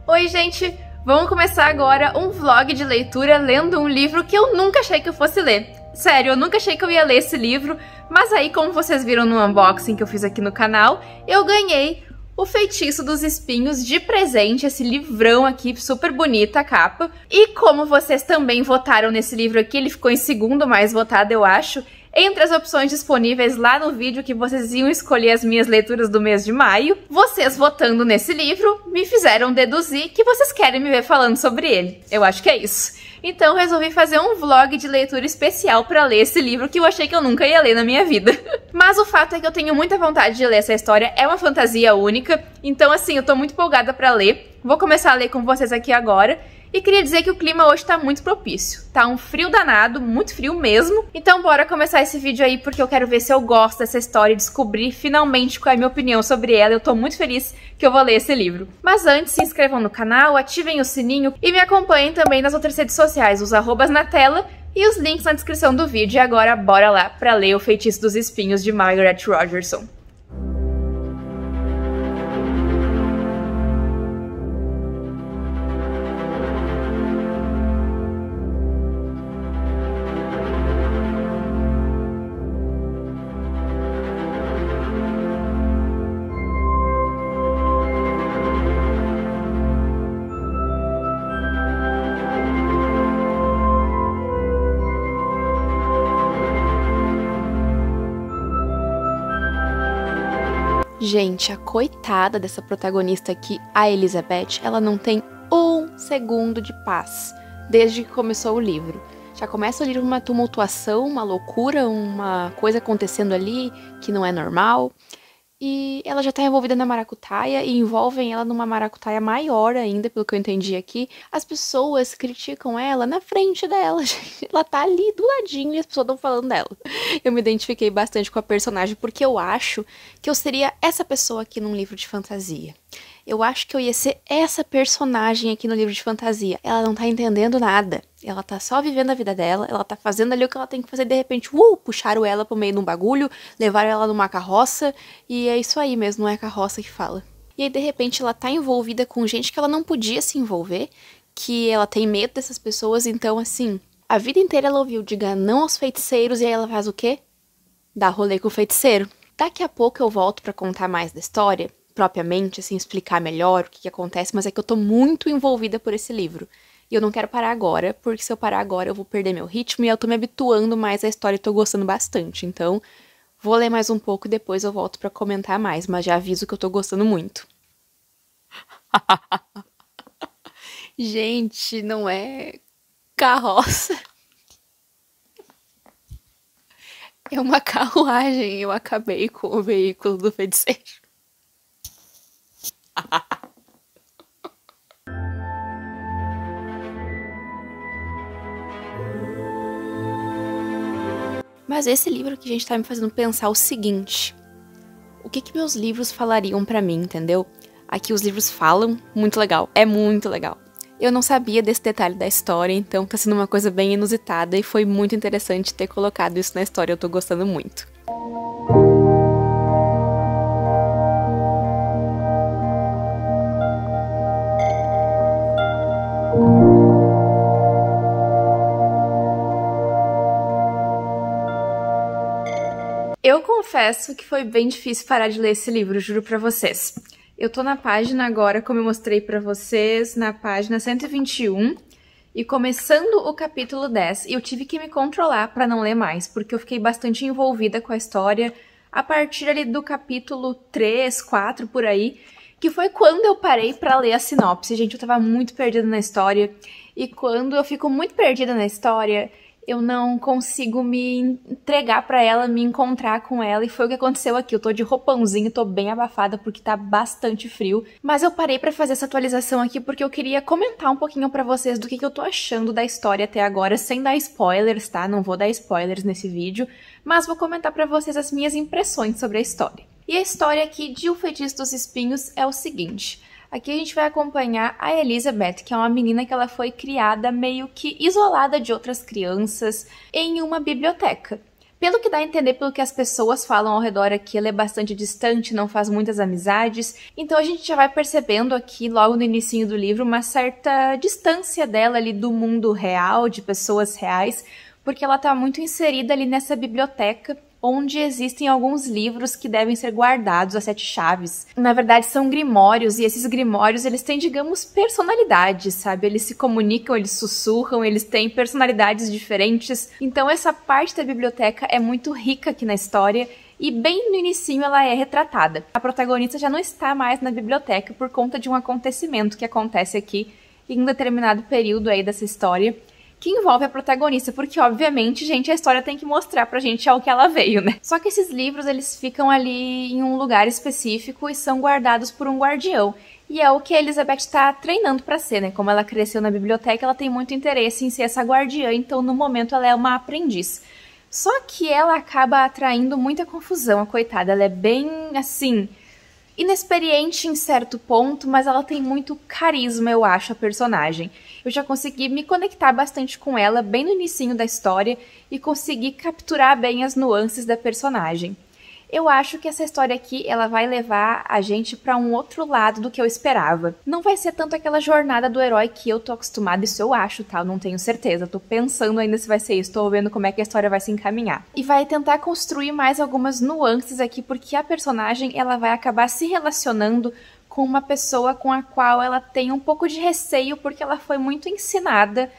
Oi, gente! Vamos começar agora um vlog de leitura lendo um livro que eu nunca achei que eu fosse ler. Sério, eu nunca achei que eu ia ler esse livro, mas aí, como vocês viram no unboxing que eu fiz aqui no canal, eu ganhei O Feitiço dos Espinhos de presente, esse livrão aqui, super bonita a capa. E como vocês também votaram nesse livro aqui, ele ficou em segundo mais votado, eu acho, entre as opções disponíveis lá no vídeo que vocês iam escolher as minhas leituras do mês de maio, vocês votando nesse livro me fizeram deduzir que vocês querem me ver falando sobre ele. Eu acho que é isso. Então resolvi fazer um vlog de leitura especial pra ler esse livro que eu achei que eu nunca ia ler na minha vida. Mas o fato é que eu tenho muita vontade de ler essa história, é uma fantasia única, então assim, eu tô muito empolgada pra ler. Vou começar a ler com vocês aqui agora. E queria dizer que o clima hoje tá muito propício. Tá um frio danado, muito frio mesmo. Então bora começar esse vídeo aí, porque eu quero ver se eu gosto dessa história e descobrir finalmente qual é a minha opinião sobre ela. Eu tô muito feliz que eu vou ler esse livro. Mas antes, se inscrevam no canal, ativem o sininho e me acompanhem também nas outras redes sociais, os arrobas na tela e os links na descrição do vídeo. E agora bora lá pra ler O Feitiço dos Espinhos de Margaret Rogerson. Gente, a coitada dessa protagonista aqui, a Elizabeth, ela não tem um segundo de paz desde que começou o livro. Já começa o livro uma tumultuação, uma loucura, uma coisa acontecendo ali que não é normal. E ela já tá envolvida na maracutaia e envolvem ela numa maracutaia maior ainda, pelo que eu entendi aqui. As pessoas criticam ela na frente dela, gente. Ela tá ali do ladinho e as pessoas estão falando dela. Eu me identifiquei bastante com a personagem porque eu acho que eu seria essa pessoa aqui num livro de fantasia. Eu acho que eu ia ser essa personagem aqui no livro de fantasia. Ela não tá entendendo nada. Ela tá só vivendo a vida dela, ela tá fazendo ali o que ela tem que fazer, de repente, puxaram ela pro meio de um bagulho, levaram ela numa carroça, e é isso aí mesmo, não é a carroça que fala. E aí, de repente, ela tá envolvida com gente que ela não podia se envolver, que ela tem medo dessas pessoas, então, assim, a vida inteira ela ouviu diga não aos feiticeiros, e aí ela faz o quê? Dá rolê com o feiticeiro. Daqui a pouco eu volto pra contar mais da história, propriamente, assim, explicar melhor o que acontece, mas é que eu tô muito envolvida por esse livro. E eu não quero parar agora, porque se eu parar agora eu vou perder meu ritmo e eu tô me habituando mais à história e tô gostando bastante. Então, vou ler mais um pouco e depois eu volto pra comentar mais, mas já aviso que eu tô gostando muito. Gente, não é carroça. É uma carruagem, eu acabei com o veículo do feiticeiro. Mas esse livro que a gente tá me fazendo pensar o seguinte: o que meus livros falariam pra mim, entendeu? Aqui os livros falam, muito legal, é muito legal. Eu não sabia desse detalhe da história, então tá sendo uma coisa bem inusitada e foi muito interessante ter colocado isso na história, eu tô gostando muito. Eu confesso que foi bem difícil parar de ler esse livro, juro pra vocês. Eu tô na página agora, como eu mostrei pra vocês, na página 121, e começando o capítulo 10, e eu tive que me controlar pra não ler mais, porque eu fiquei bastante envolvida com a história a partir ali do capítulo 3, 4, por aí, que foi quando eu parei pra ler a sinopse. Gente, eu tava muito perdida na história, e quando eu fico muito perdida na história, eu não consigo me entregar pra ela, me encontrar com ela, e foi o que aconteceu aqui. Eu tô de roupãozinho, tô bem abafada porque tá bastante frio, mas eu parei pra fazer essa atualização aqui porque eu queria comentar um pouquinho pra vocês do que eu tô achando da história até agora, sem dar spoilers, tá? Não vou dar spoilers nesse vídeo, mas vou comentar pra vocês as minhas impressões sobre a história. E a história aqui de O Feitiço dos Espinhos é o seguinte: Aqui a gente vai acompanhar a Elizabeth, que é uma menina que ela foi criada meio que isolada de outras crianças em uma biblioteca. Pelo que dá a entender, pelo que as pessoas falam ao redor aqui, ela é bastante distante, não faz muitas amizades. Então a gente já vai percebendo aqui, logo no inicinho do livro, uma certa distância dela ali do mundo real, de pessoas reais, porque ela tá muito inserida ali nessa biblioteca, onde existem alguns livros que devem ser guardados a 7 chaves. Na verdade, são grimórios, e esses grimórios, eles têm, digamos, personalidades, sabe? Eles se comunicam, eles sussurram, eles têm personalidades diferentes. Então, essa parte da biblioteca é muito rica aqui na história, e bem no inicinho ela é retratada. A protagonista já não está mais na biblioteca por conta de um acontecimento que acontece aqui em um determinado período aí dessa história, que envolve a protagonista, porque obviamente, gente, a história tem que mostrar pra gente ao que ela veio, né? Só que esses livros, eles ficam ali em um lugar específico e são guardados por um guardião. E é o que a Elizabeth tá treinando pra ser, né? Como ela cresceu na biblioteca, ela tem muito interesse em ser essa guardiã, então no momento ela é uma aprendiz. Só que ela acaba atraindo muita confusão, a coitada. Ela é bem, assim, inexperiente em certo ponto, mas ela tem muito carisma, eu acho, a personagem. Eu já consegui me conectar bastante com ela bem no inicinho da história e consegui capturar bem as nuances da personagem. Eu acho que essa história aqui, ela vai levar a gente para um outro lado do que eu esperava. Não vai ser tanto aquela jornada do herói que eu tô acostumada, isso eu acho, tá? Eu não tenho certeza, tô pensando ainda se vai ser isso, tô vendo como é que a história vai se encaminhar. E vai tentar construir mais algumas nuances aqui, porque a personagem, ela vai acabar se relacionando com uma pessoa com a qual ela tem um pouco de receio, porque ela foi muito ensinada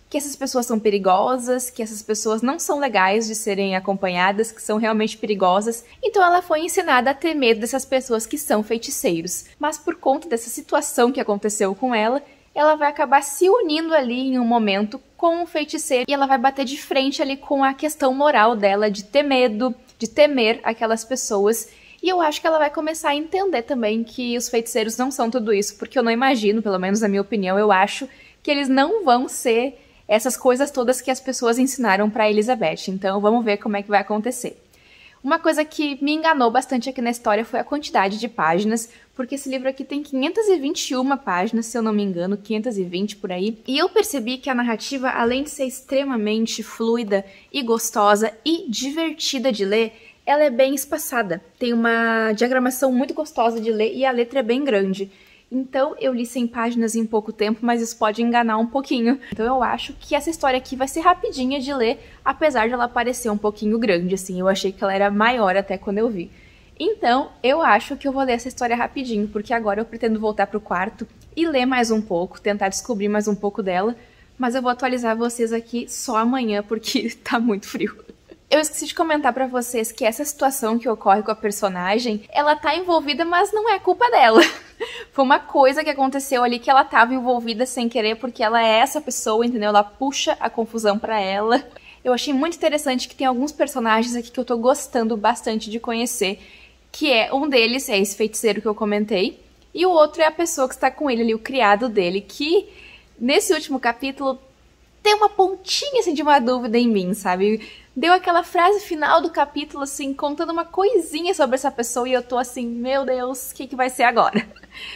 que essas pessoas são perigosas, que essas pessoas não são legais de serem acompanhadas, que são realmente perigosas. Então ela foi ensinada a ter medo dessas pessoas que são feiticeiros. Mas por conta dessa situação que aconteceu com ela, ela vai acabar se unindo ali em um momento com um feiticeiro e ela vai bater de frente ali com a questão moral dela de ter medo, de temer aquelas pessoas. E eu acho que ela vai começar a entender também que os feiticeiros não são tudo isso, porque eu não imagino, pelo menos na minha opinião, eu acho que eles não vão ser essas coisas todas que as pessoas ensinaram para Elizabeth. Então vamos ver como é que vai acontecer. Uma coisa que me enganou bastante aqui na história foi a quantidade de páginas, porque esse livro aqui tem 521 páginas, se eu não me engano, 520 por aí. E eu percebi que a narrativa, além de ser extremamente fluida e gostosa e divertida de ler, ela é bem espaçada. Tem uma diagramação muito gostosa de ler e a letra é bem grande. Então, eu li 100 páginas em pouco tempo, mas isso pode enganar um pouquinho. Então, eu acho que essa história aqui vai ser rapidinha de ler, apesar de ela parecer um pouquinho grande, assim. Eu achei que ela era maior até quando eu vi. Então, eu acho que eu vou ler essa história rapidinho, porque agora eu pretendo voltar pro quarto e ler mais um pouco, tentar descobrir mais um pouco dela. Mas eu vou atualizar vocês aqui só amanhã, porque tá muito frio. Eu esqueci de comentar pra vocês que essa situação que ocorre com a personagem, ela tá envolvida, mas não é culpa dela. Foi uma coisa que aconteceu ali que ela tava envolvida sem querer, porque ela é essa pessoa, entendeu? Ela puxa a confusão pra ela. Eu achei muito interessante que tem alguns personagens aqui que eu tô gostando bastante de conhecer, que é, um deles é esse feiticeiro que eu comentei, e o outro é a pessoa que está com ele ali, o criado dele, que nesse último capítulo tem uma pontinha assim de uma dúvida em mim, sabe? Deu aquela frase final do capítulo, assim, contando uma coisinha sobre essa pessoa e eu tô assim, meu Deus, o que vai ser agora?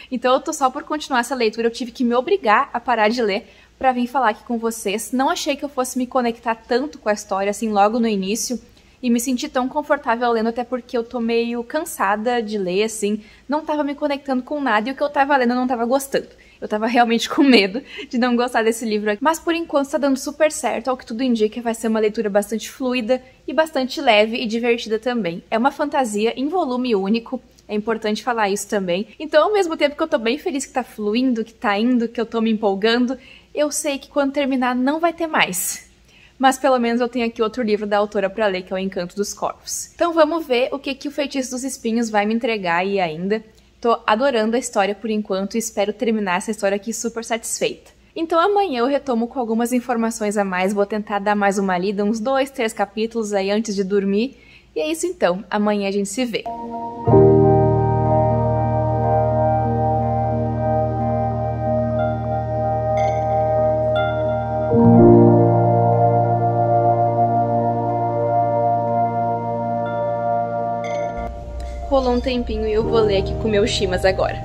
Então eu tô só por continuar essa leitura, eu tive que me obrigar a parar de ler pra vir falar aqui com vocês. Não achei que eu fosse me conectar tanto com a história, assim, logo no início, e me senti tão confortável lendo, até porque eu tô meio cansada de ler, assim, não tava me conectando com nada e o que eu tava lendo eu não tava gostando. Eu tava realmente com medo de não gostar desse livro aqui. Mas por enquanto tá dando super certo, ao que tudo indica vai ser uma leitura bastante fluida e bastante leve e divertida também. É uma fantasia em volume único, é importante falar isso também. Então ao mesmo tempo que eu tô bem feliz que tá fluindo, que tá indo, que eu tô me empolgando, eu sei que quando terminar não vai ter mais. Mas pelo menos eu tenho aqui outro livro da autora pra ler, que é O Encanto dos Corvos. Então vamos ver o que o Feitiço dos Espinhos vai me entregar aí ainda. Tô adorando a história por enquanto e espero terminar essa história aqui super satisfeita. Então amanhã eu retomo com algumas informações a mais, vou tentar dar mais uma lida, uns 2, 3 capítulos aí antes de dormir. E é isso então, amanhã a gente se vê. Rolou um tempinho e eu vou ler aqui com meus chimas agora.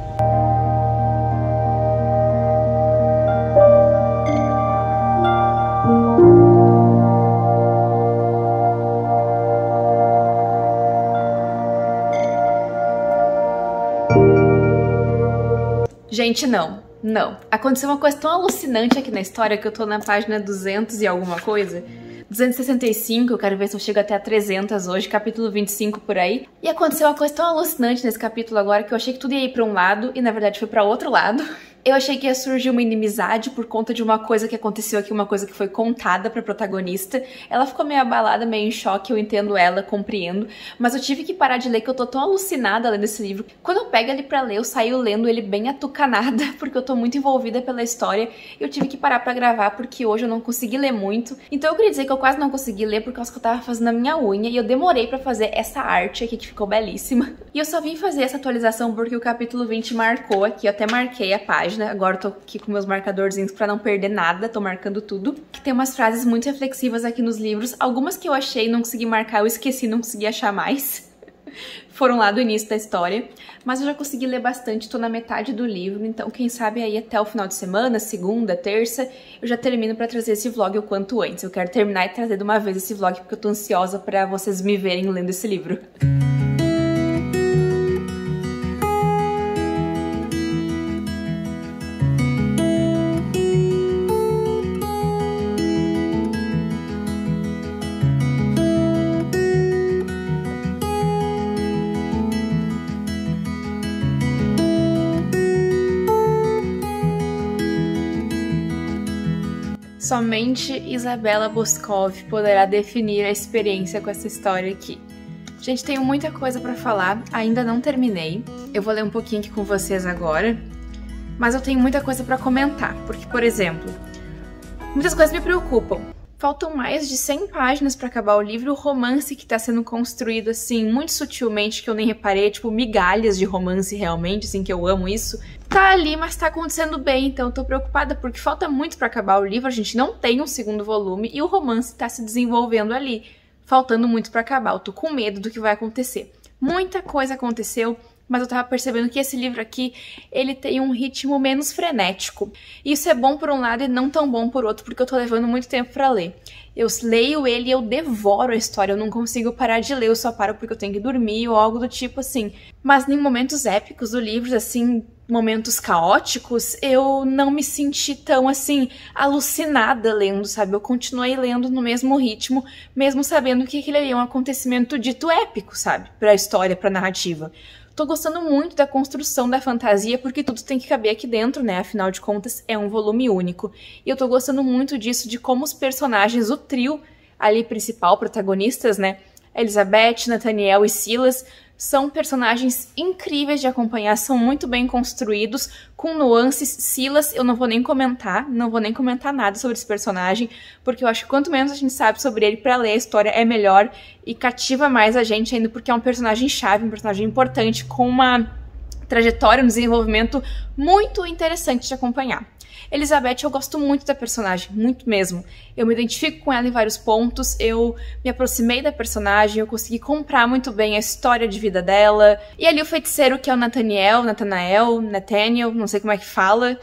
Gente, não. Não. Aconteceu uma coisa tão alucinante aqui na história que eu tô na página 200 e alguma coisa. 265, eu quero ver se eu chego até a 300 hoje, capítulo 25 por aí. E aconteceu uma coisa tão alucinante nesse capítulo agora que eu achei que tudo ia ir pra um lado e na verdade foi pra outro lado. Eu achei que ia surgir uma inimizade por conta de uma coisa que aconteceu aqui, uma coisa que foi contada pra protagonista. Ela ficou meio abalada, meio em choque, eu entendo ela, compreendo. Mas eu tive que parar de ler, que eu tô tão alucinada lendo esse livro. Quando eu pego ele pra ler, eu saio lendo ele bem atucanada, porque eu tô muito envolvida pela história. Eu tive que parar pra gravar, porque hoje eu não consegui ler muito. Então eu queria dizer que eu quase não consegui ler por causa que eu tava fazendo a minha unha. E eu demorei pra fazer essa arte aqui, que ficou belíssima. E eu só vim fazer essa atualização porque o capítulo 20 marcou aqui, eu até marquei a página. Agora eu tô aqui com meus marcadorzinhos pra não perder nada, tô marcando tudo. Que tem umas frases muito reflexivas aqui nos livros. Algumas que eu achei, não consegui marcar, eu esqueci, não consegui achar mais. Foram lá do início da história. Mas eu já consegui ler bastante, tô na metade do livro. Então quem sabe aí até o final de semana, segunda, terça, eu já termino pra trazer esse vlog o quanto antes. Eu quero terminar e trazer de uma vez esse vlog porque eu tô ansiosa pra vocês me verem lendo esse livro. Somente Isabela Boscov poderá definir a experiência com essa história aqui. Gente, tenho muita coisa pra falar, ainda não terminei. Eu vou ler um pouquinho aqui com vocês agora, mas eu tenho muita coisa pra comentar, porque, por exemplo, muitas coisas me preocupam. Faltam mais de 100 páginas pra acabar o livro, o romance que tá sendo construído, assim, muito sutilmente, que eu nem reparei, tipo, migalhas de romance realmente, assim, que eu amo isso. Tá ali, mas tá acontecendo bem, então eu tô preocupada porque falta muito pra acabar o livro, a gente não tem um segundo volume e o romance tá se desenvolvendo ali, faltando muito pra acabar, eu tô com medo do que vai acontecer. Muita coisa aconteceu, mas eu tava percebendo que esse livro aqui, ele tem um ritmo menos frenético. Isso é bom por um lado e não tão bom por outro, porque eu tô levando muito tempo pra ler. Eu leio ele e eu devoro a história, eu não consigo parar de ler, eu só paro porque eu tenho que dormir ou algo do tipo assim. Mas em momentos épicos do livro, assim, momentos caóticos, eu não me senti tão, assim, alucinada lendo, sabe? Eu continuei lendo no mesmo ritmo, mesmo sabendo que aquele ali é um acontecimento dito épico, sabe? Pra história, pra narrativa. Tô gostando muito da construção da fantasia, porque tudo tem que caber aqui dentro, né? Afinal de contas, é um volume único. E eu tô gostando muito disso, de como os personagens, o trio ali principal, protagonistas, né? Elizabeth, Nathaniel e Silas, são personagens incríveis de acompanhar, são muito bem construídos, com nuances. Silas, eu não vou nem comentar nada sobre esse personagem, porque eu acho que quanto menos a gente sabe sobre ele pra ler a história é melhor e cativa mais a gente ainda, porque é um personagem chave, um personagem importante, com uma trajetória, um desenvolvimento muito interessante de acompanhar. Elizabeth, eu gosto muito da personagem, muito mesmo. Eu me identifico com ela em vários pontos, eu me aproximei da personagem, eu consegui comprar muito bem a história de vida dela. E ali o feiticeiro, que é o Nathaniel, não sei como é que fala,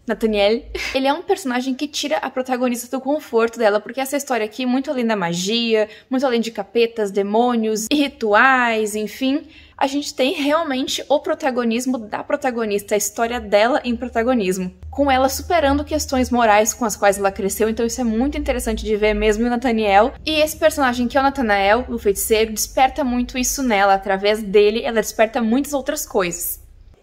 Nathaniel, ele é um personagem que tira a protagonista do conforto dela, porque essa história aqui, muito além da magia, muito além de capetas, demônios e rituais, enfim, a gente tem realmente o protagonismo da protagonista, a história dela em protagonismo, com ela superando questões morais com as quais ela cresceu, então isso é muito interessante de ver mesmo o Nathaniel. E esse personagem que é o Nathanael, o feiticeiro, desperta muito isso nela, através dele ela desperta muitas outras coisas.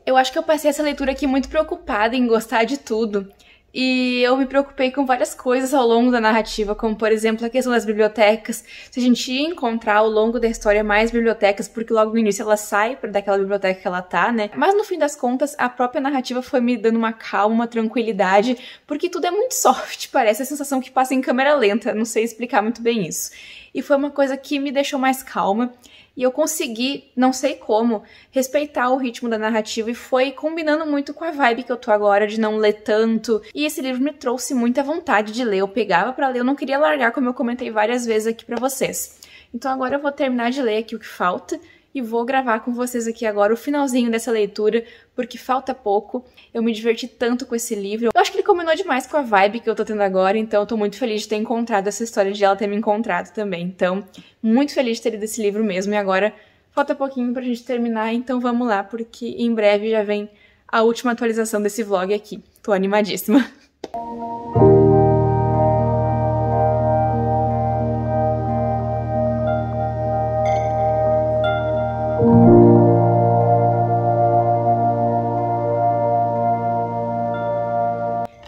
Eu acho que eu passei essa leitura aqui muito preocupada em gostar de tudo. E eu me preocupei com várias coisas ao longo da narrativa, como, por exemplo, a questão das bibliotecas. Se a gente ia encontrar ao longo da história mais bibliotecas, porque logo no início ela sai daquela biblioteca que ela tá, né? Mas no fim das contas, a própria narrativa foi me dando uma calma, uma tranquilidade, porque tudo é muito soft, parece a sensação que passa em câmera lenta, não sei explicar muito bem isso. E foi uma coisa que me deixou mais calma. E eu consegui, não sei como, respeitar o ritmo da narrativa e foi combinando muito com a vibe que eu tô agora de não ler tanto. E esse livro me trouxe muita vontade de ler. Eu pegava pra ler, eu não queria largar, como eu comentei várias vezes aqui pra vocês. Então agora eu vou terminar de ler aqui o que falta e vou gravar com vocês aqui agora o finalzinho dessa leitura, porque falta pouco. Eu me diverti tanto com esse livro. Eu acho que ele combinou demais com a vibe que eu tô tendo agora, então eu tô muito feliz de ter encontrado essa história, de ela ter me encontrado também. Então, muito feliz de ter lido esse livro mesmo. E agora falta pouquinho pra gente terminar, então vamos lá, porque em breve já vem a última atualização desse vlog aqui. Tô animadíssima.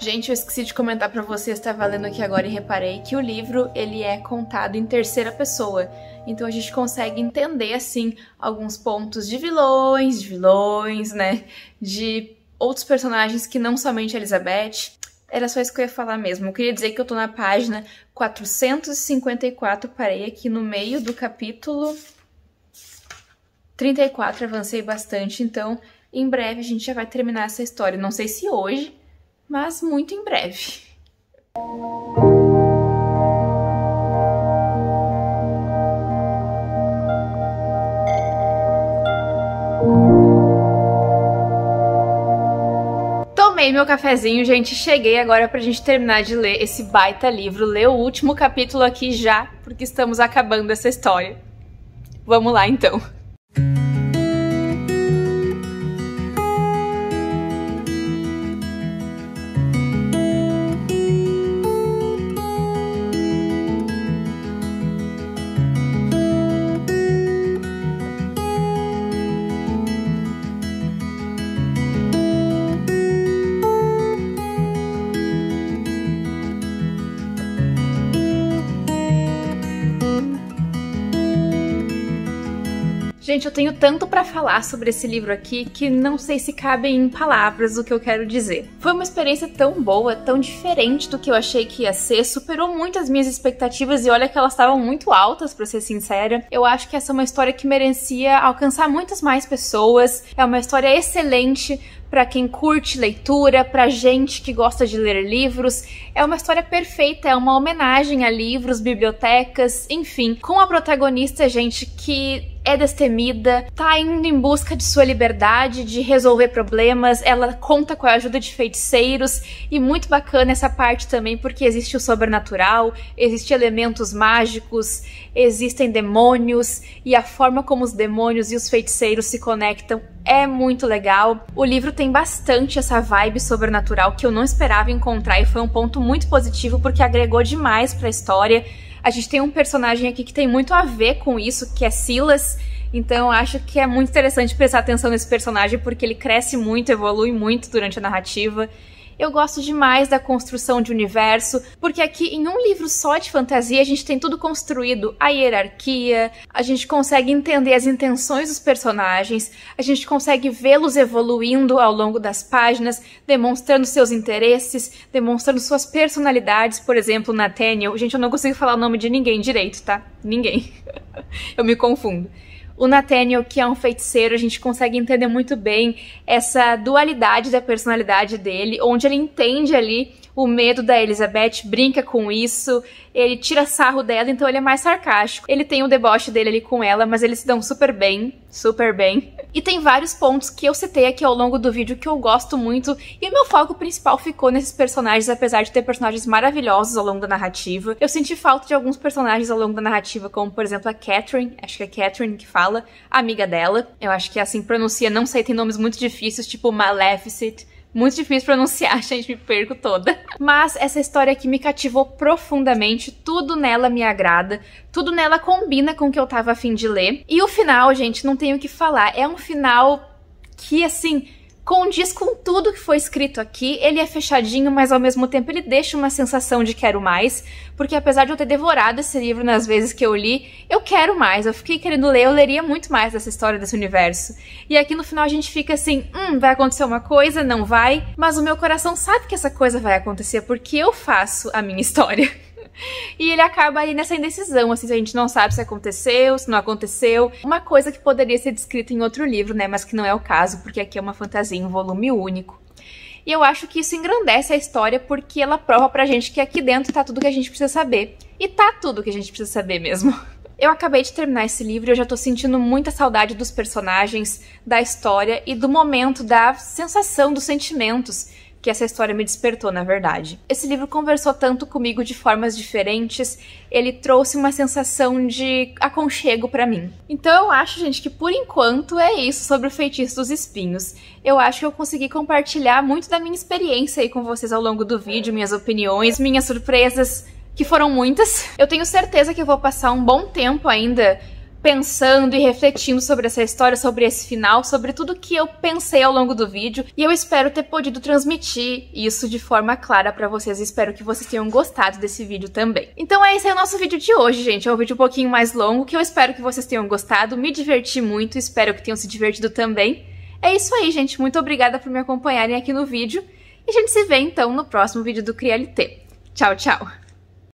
Gente, eu esqueci de comentar pra vocês, estava lendo aqui agora e reparei que o livro, ele é contado em terceira pessoa. Então a gente consegue entender, assim, alguns pontos de vilões, né? De outros personagens que não somente a Elizabeth. Era só isso que eu ia falar mesmo. Eu queria dizer que eu tô na página 454, parei aqui no meio do capítulo 34, avancei bastante, então em breve a gente já vai terminar essa história. Não sei se hoje, mas muito em breve. Tomei meu cafezinho, gente, cheguei agora pra gente terminar de ler esse baita livro, ler o último capítulo aqui já, porque estamos acabando essa história. Vamos lá, então. Gente, eu tenho tanto pra falar sobre esse livro aqui que não sei se cabe em palavras o que eu quero dizer. Foi uma experiência tão boa, tão diferente do que eu achei que ia ser, superou muito as minhas expectativas e olha que elas estavam muito altas, pra ser sincera. Eu acho que essa é uma história que merecia alcançar muitas mais pessoas, é uma história excelente pra quem curte leitura, pra gente que gosta de ler livros. É uma história perfeita, é uma homenagem a livros, bibliotecas, enfim, com a protagonista, gente, que é destemida, tá indo em busca de sua liberdade, de resolver problemas, ela conta com a ajuda de feiticeiros, e muito bacana essa parte também, porque existe o sobrenatural, existem elementos mágicos, existem demônios, e a forma como os demônios e os feiticeiros se conectam é muito legal. O livro tem bastante essa vibe sobrenatural que eu não esperava encontrar, e foi um ponto muito positivo, porque agregou demais pra história. A gente tem um personagem aqui que tem muito a ver com isso, que é Silas, então eu acho que é muito interessante prestar atenção nesse personagem, porque ele cresce muito, evolui muito durante a narrativa. Eu gosto demais da construção de universo, porque aqui em um livro só de fantasia a gente tem tudo construído, a hierarquia, a gente consegue entender as intenções dos personagens, a gente consegue vê-los evoluindo ao longo das páginas, demonstrando seus interesses, demonstrando suas personalidades. Por exemplo, Nathaniel, gente, eu não consigo falar o nome de ninguém direito, tá? Ninguém. Eu me confundo. O Nathaniel, que é um feiticeiro, a gente consegue entender muito bem essa dualidade da personalidade dele, onde ele entende ali o medo da Elizabeth, brinca com isso, ele tira sarro dela, então ele é mais sarcástico. Ele tem o deboche dele ali com ela, mas eles se dão super bem, super bem. E tem vários pontos que eu citei aqui ao longo do vídeo que eu gosto muito, e o meu foco principal ficou nesses personagens, apesar de ter personagens maravilhosos ao longo da narrativa. Eu senti falta de alguns personagens ao longo da narrativa, como por exemplo a Catherine, acho que é Catherine que fala, a amiga dela. Eu acho que assim pronuncia, não sei, tem nomes muito difíceis, tipo Maleficent. Muito difícil pronunciar, gente, me perco toda. Mas essa história aqui me cativou profundamente, tudo nela me agrada, tudo nela combina com o que eu tava a fim de ler. E o final, gente, não tenho o que falar, é um final que, assim, condiz com tudo que foi escrito aqui. Ele é fechadinho, mas ao mesmo tempo ele deixa uma sensação de quero mais, porque apesar de eu ter devorado esse livro nas vezes que eu li, eu quero mais, eu fiquei querendo ler, eu leria muito mais dessa história, desse universo. E aqui no final a gente fica assim, vai acontecer uma coisa, não vai, mas o meu coração sabe que essa coisa vai acontecer, porque eu faço a minha história. E ele acaba ali nessa indecisão, assim, a gente não sabe se aconteceu, se não aconteceu. Uma coisa que poderia ser descrita em outro livro, né, mas que não é o caso, porque aqui é uma fantasia em volume único. E eu acho que isso engrandece a história, porque ela prova pra gente que aqui dentro tá tudo que a gente precisa saber. E tá tudo que a gente precisa saber mesmo. Eu acabei de terminar esse livro e eu já tô sentindo muita saudade dos personagens, da história e do momento, da sensação, dos sentimentos que essa história me despertou, na verdade. Esse livro conversou tanto comigo de formas diferentes, ele trouxe uma sensação de aconchego pra mim. Então eu acho, gente, que por enquanto é isso sobre o Feitiço dos Espinhos. Eu acho que eu consegui compartilhar muito da minha experiência aí com vocês ao longo do vídeo, minhas opiniões, minhas surpresas, que foram muitas. Eu tenho certeza que eu vou passar um bom tempo ainda pensando e refletindo sobre essa história, sobre esse final, sobre tudo que eu pensei ao longo do vídeo, e eu espero ter podido transmitir isso de forma clara pra vocês, e espero que vocês tenham gostado desse vídeo também. Então esse é o nosso vídeo de hoje, gente, é um vídeo um pouquinho mais longo, que eu espero que vocês tenham gostado, me diverti muito, espero que tenham se divertido também. É isso aí, gente, muito obrigada por me acompanharem aqui no vídeo, e a gente se vê então no próximo vídeo do Crialité. Tchau, tchau!